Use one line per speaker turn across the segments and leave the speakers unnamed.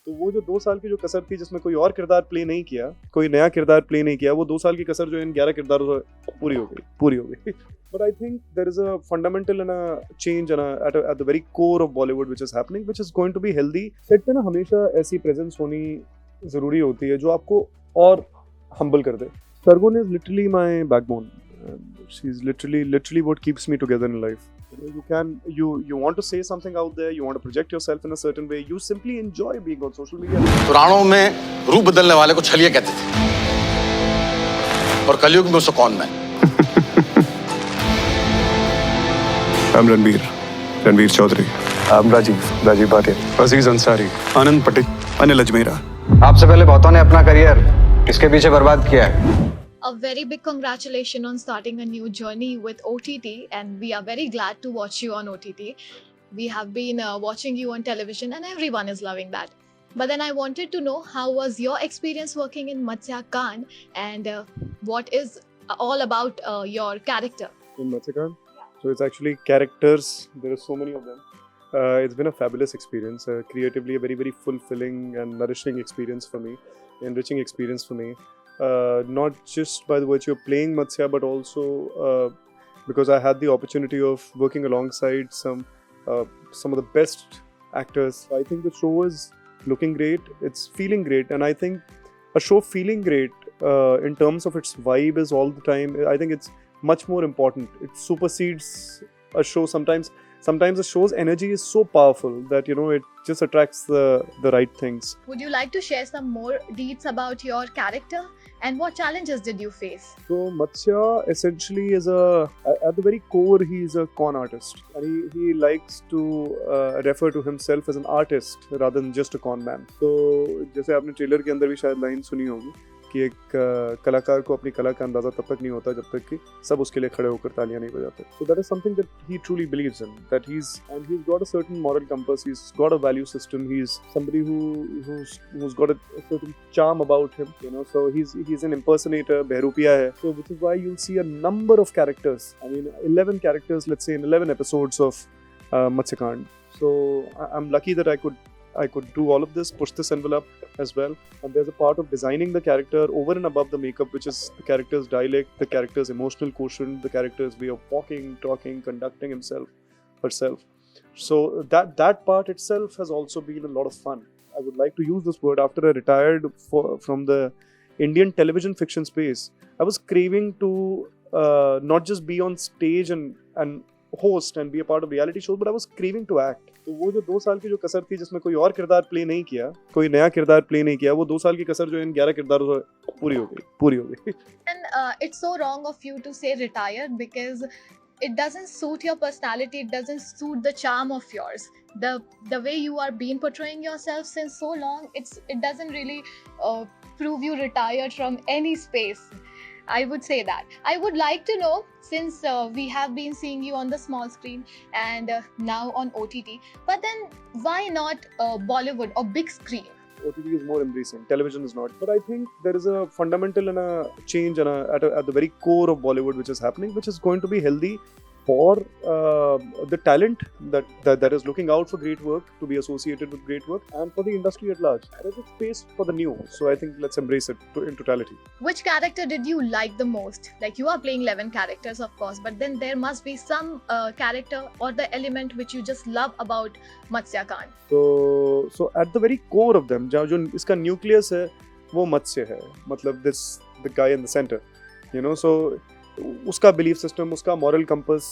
तो वो जो 2 साल की जो कसर थी जिसमें कोई और किरदार प्ले नहीं किया, कोई नया किरदार प्ले नहीं किया, वो 2 साल की कसर जो इन 11 किरदारों से पूरी हो गई. But I think there is a fundamental and a change and at the very core of Bollywood which is happening, which is going to be healthy. Set पे ना हमेशा ऐसी presence होनी ज़रूरी होती है जो आपको और humble कर दे. Sargun is literally my backbone. She's literally what keeps me together in life. You want to say something out there, you want to project yourself in a certain way, you simply enjoy being on social media.
पुराणों में रूप बदलने वाले को छलिया कहते थे और कलयुग में उसे कौन मैन.
I'm रणवीर चौधरी.
I'm राजीव पाटिल.
अजीज अंसारी. आनंद पटेल. अनिल अजमेरा.
आपसे पहले बहुतों ने अपना करियर इसके पीछे बर्बाद किया है.
A very big congratulations on starting a new journey with OTT, and we are very glad to watch you on OTT. We have been watching you on television and everyone is loving that. But then I wanted to know, how was your experience working in Matsya Khan, and what is all about your character?
In Matsya Khan? So it's actually characters, there are so many of them. It's been a fabulous experience, creatively a very fulfilling and nourishing experience for me, enriching experience for me. Not just by the virtue of playing Matsya, but also because I had the opportunity of working alongside some of the best actors. I think the show is looking great, it's feeling great, and I think a show feeling great in terms of its vibe is all the time. I think it's much more important. It supersedes a show sometimes. Sometimes a show's energy is so powerful that it just attracts the right things.
Would you like to share some more deets about your character, and what challenges did you face?
So Matsya essentially is at the very core, he is a con artist, and he likes to refer to himself as an artist rather than just a con man. So जैसे आपने trailer के अंदर भी शायद line सुनी होगी कि एक कलाकार को अपनी कला का अंदाजा तब तक नहीं होता जब तक कि सब उसके लिए खड़े होकर तालियां नहीं बजाते. So that is something that he truly believes in, that he's got a certain moral compass, he's got a value system, he's somebody who's got a certain charm about him, so he's an impersonator, behrupiya hai. So which is why you'll see a number of characters, 11 characters, let's say, in 11 episodes of Matsya Khan. So I'm lucky that I could do all of this, push this envelope as well. And there's a part of designing the character over and above the makeup, which is the character's dialect, the character's emotional quotient, the character's way of walking, talking, conducting himself, herself. So that part itself has also been a lot of fun. I would like to use this word. After I retired from the Indian television fiction space, I was craving to not just be on stage and host and be a part of reality shows, but I was craving to act. तो वो जो 2 साल की जो कसर थी जिसमें कोई और किरदार प्ले नहीं किया, कोई नया किरदार प्ले नहीं किया, वो 2 साल की कसर जो इन 11 किरदारों से पूरी हो गई.
And it's so wrong of you to say retired, because it doesn't suit your personality, it doesn't suit the charm of yours. The way you are being portraying yourself since so long, it doesn't really prove you retired from any space. I would say that. I would like to know, since we have been seeing you on the small screen and now on OTT, but then why not Bollywood or big screen?
OTT is more embracing, television is not. But I think there is a fundamental and a change and at the very core of Bollywood which is happening, which is going to be healthy for the talent that is looking out for great work, to be associated with great work, and for the industry at large. There is a space for the new, so I think let's embrace it in totality.
Which character did you like the most? Like, you are playing 11 characters, of course, but then there must be some character or the element which you just love about Matsya Khan.
So at the very core of them, जो इसका nucleus है, वो मत्स्य है. मतलब the guy in the center, so उसका belief system, उसका moral compass,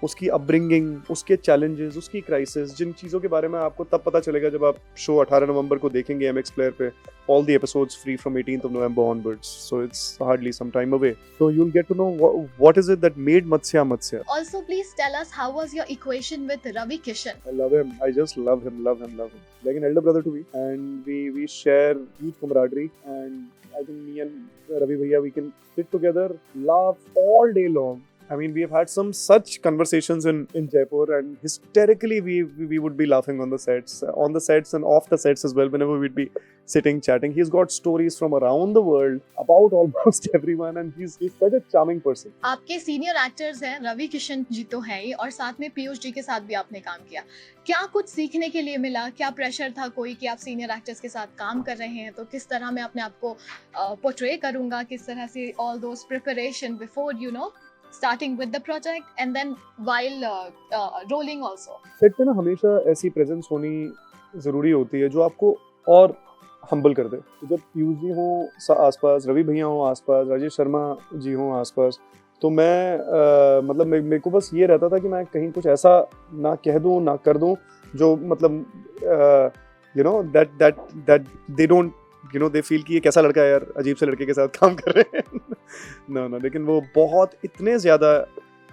उसकी upbringing, उसके चैलेंजेस, उसकी क्राइसिस, जिन चीज़ों के बारे में आपको तब पता चलेगा जब आप शो 18 नवंबर को देखेंगे MX Player पे. All the episodes free from 18th of November onwards, so it's hardly some time away. So you'll get to know what is it that made Matsya Matsya.
Also, please tell us, how was your equation with Ravi Kishan?
I love him. I just love him. Like an elder brother to me, and we share huge camaraderie, and I think me and Ravi Bhaiya, we can sit together, laugh all day long, I mean, we have had some such conversations in Jaipur, and hysterically we would be laughing on the sets and off the sets as well. Whenever we'd be sitting chatting, he's got stories from around the world about almost everyone, and he's such a charming person.
आपके senior actors हैं, रवि किशन जी तो हैं ही, और साथ में पीयूष जी के साथ भी आपने काम किया. क्या कुछ सीखने के लिए मिला? क्या प्रेशर था कोई कि आप सीनियर एक्टर्स के साथ काम कर रहे हैं, तो किस तरह मैं अपने आप को पोर्ट्रे करूंगा, किस तरह से all those preparation before starting with the project and then while rolling also.
Set पे ना हमेशा ऐसी प्रेजेंस होनी ज़रूरी होती है जो आपको और हम्बल कर दे. तो जब पीयूष जी हों आसपास, रवि भैया हों आसपास, राजेश शर्मा जी हों आसपास, तो मैं मतलब मेरे को बस ये रहता था कि मैं कहीं कुछ ऐसा ना कह दूं ना कर दूं जो मतलब that they don't they feel कि ये कैसा लड़का है यार, अजीब से लड़के के साथ काम कर रहे हैं. no, लेकिन वो बहुत इतने ज़्यादा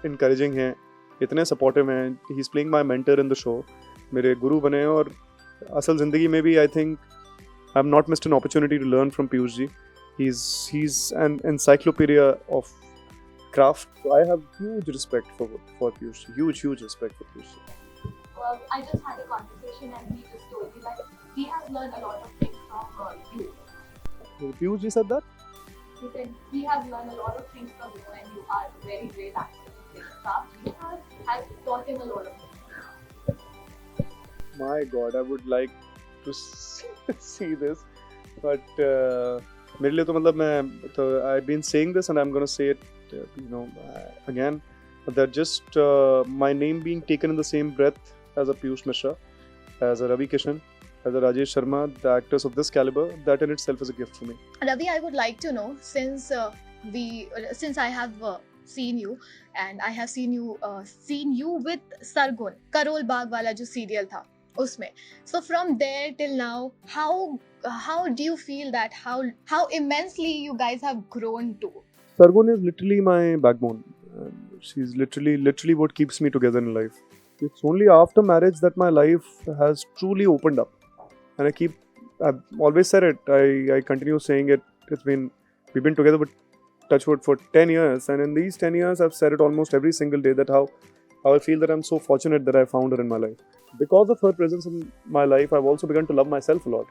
इनकरेजिंग हैं, इतने सपोर्टिव हैं. He is playing my mentor in the show. मेरे गुरु बने हैं, और असल ज़िंदगी में भी I think I have not missed an opportunity to learn from Piyush ji. He's an encyclopedia of craft. So I have huge respect for Piyush. Huge respect for Piyush.
I just had a conversation and he just told me that he has learned a lot of things from you.
So Piyush ji said that?
He said he has learned a lot of things from you and you are a very great actor. Craft you has taught him a lot of things.
My God, I would like to see this. But मेरे लिए तो मतलब मैं तो I've been saying this and I'm gonna say it again, that just my name being taken in the same breath as a Piyush Mishra, as a Ravi Kishan, as a Rajesh Sharma, the actors of this caliber, that in itself is a gift for me.
Ravi, I would like to know, since I have seen you and I have seen you with Sargun, Karol Bagh wala jo serial tha usme. So from there till now, how do you feel that how immensely you guys have grown to?
Sargun is literally my backbone. She's literally what keeps me together in life. It's only after marriage that my life has truly opened up. And I've always said it. I continue saying it. We've been together with Touchwood for 10 years. And in these 10 years, I've said it almost every single day that how I feel that I'm so fortunate that I found her in my life. Because of her presence in my life, I've also begun to love myself a lot.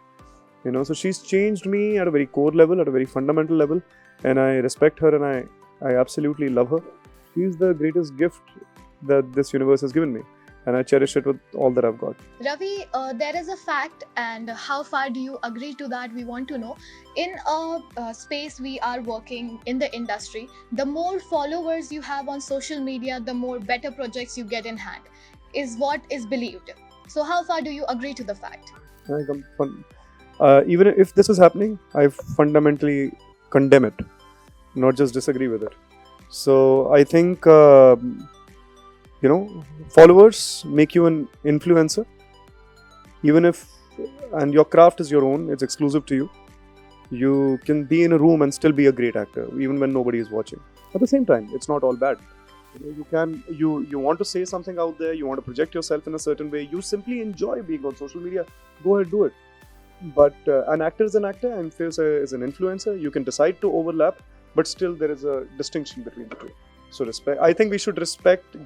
So she's changed me at a very core level, at a very fundamental level. And I respect her and I absolutely love her. She's the greatest gift that this universe has given me. And I cherish it with all that I've got.
Ravi, there is a fact, and how far do you agree to that? We want to know. In a space we are working in the industry, the more followers you have on social media, the more better projects you get in hand, is what is believed. So how far do you agree to the fact?
Even if this is happening, I fundamentally condemn it, not just disagree with it. So I think followers make you an influencer. And your craft is your own, it's exclusive to you. You can be in a room and still be a great actor, even when nobody is watching. At the same time, it's not all bad. You want to say something out there, you want to project yourself in a certain way, you simply enjoy being on social media, go ahead, do it. But an actor is an actor and Fierce is an influencer. You can decide to overlap, but still there is a distinction between the two. So respect. I think we should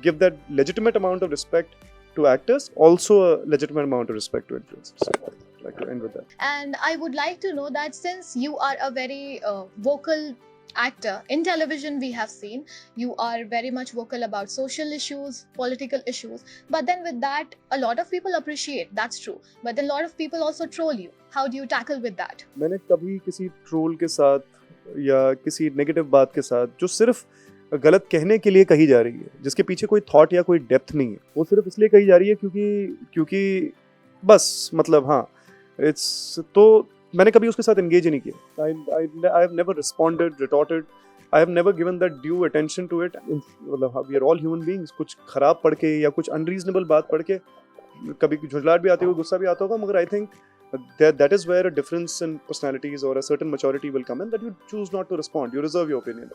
give that legitimate amount of respect to actors, also a legitimate amount of respect to influencers. So I'd like to end with that.
And I would like to know that since you are a very vocal actor in television, we have seen you are very much vocal about social issues, political issues, but then with that a lot of people appreciate, that's true, but then a lot of people also troll you. How do you tackle with that?
मैंने कभी किसी troll के साथ या किसी negative बात के साथ जो सिर्फ गलत कहने के लिए कही जा रही है, जिसके पीछे कोई थॉट या कोई डेप्थ नहीं है, वो सिर्फ इसलिए कही जा रही है क्योंकि बस मतलब हाँ तो मैंने कभी उसके साथ एंगेज ही नहीं किया. I have never responded, retorted. I have never given that due attention to it. मतलब we are all human beings. कुछ खराब पढ़ के या कुछ unreasonable बात पढ़ के कभी झुंझलाहट भी आती होगी, गुस्सा भी आता होगा, मगर I think that is where a difference in personalities or a certain maturity will come in, that you choose not to respond. You reserve your opinion.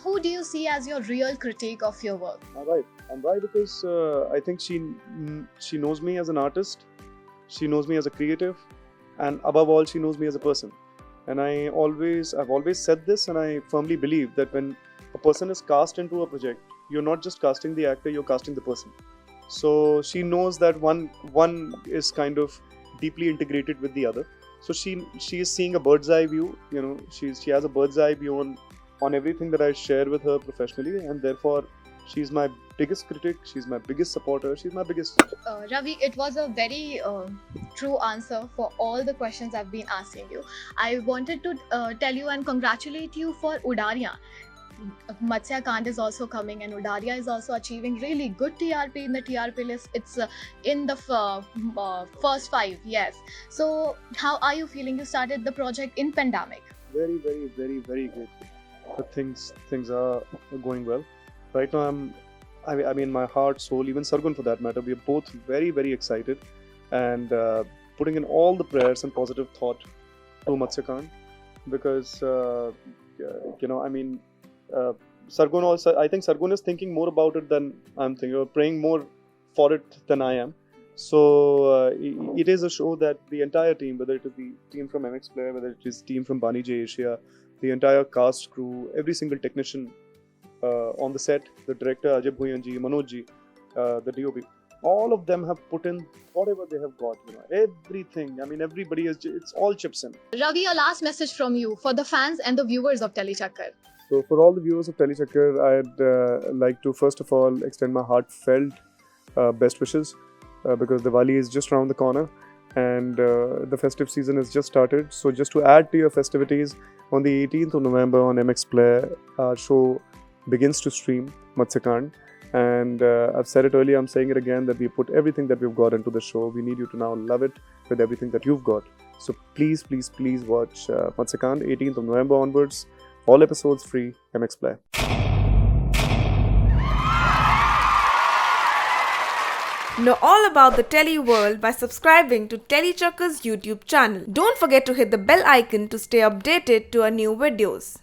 Who do you see as your real critique of your work?
I'm right because I think she knows me as an artist. She knows me as a creative. And above all, she knows me as a person. And I've always said this, and I firmly believe that when a person is cast into a project, you're not just casting the actor, you're casting the person. So she knows that one is kind of deeply integrated with the other. So she is seeing a bird's eye view. You know, she has a bird's eye view on everything that I share with her professionally, and therefore she's my biggest critic. She's my biggest supporter. She's my biggest.
Ravi, it was a very true answer for all the questions I've been asking you. I wanted to tell you and congratulate you for Udaria. Matsya Kand is also coming, and Udaria is also achieving really good TRP in the TRP list. It's in the first 5, yes. So, how are you feeling? You started the project in pandemic.
Very, very, very, very grateful. But things are going well. Right now, I mean, my heart, soul, even Sargun for that matter, we are both very, very excited and putting in all the prayers and positive thought to Matsya Kand, because you know, I mean, Sargun also, I think Sargun is thinking more about it than I'm thinking, or praying more for it than I am. So it is a show that the entire team, whether it is the team from MX Player, whether it is team from Bani J Asia, the entire cast crew, every single technician on the set, the director Ajay Bhuyanji, Manojji, the DOP, all of them have put in whatever they have got, you know, everything. I mean, everybody is, it's all chips in.
Ravi, a last message from you for the fans and the viewers of Telechakkar.
So for all the viewers of Telechakkar, I'd like to first of all extend my heartfelt best wishes because Diwali is just around the corner and the festive season has just started. So just to add to your festivities, on the 18th of November on MX Player, our show begins to stream, Matsya Kand. And I've said it earlier, I'm saying it again, that we put everything that we've got into the show. We need you to now love it with everything that you've got. So please, please, please watch Matsya Kand, 18th of November onwards. All episodes free, MX Player.
Know all about the Telly world by subscribing to Telechakkars YouTube channel. Don't forget to hit the bell icon to stay updated to our new videos.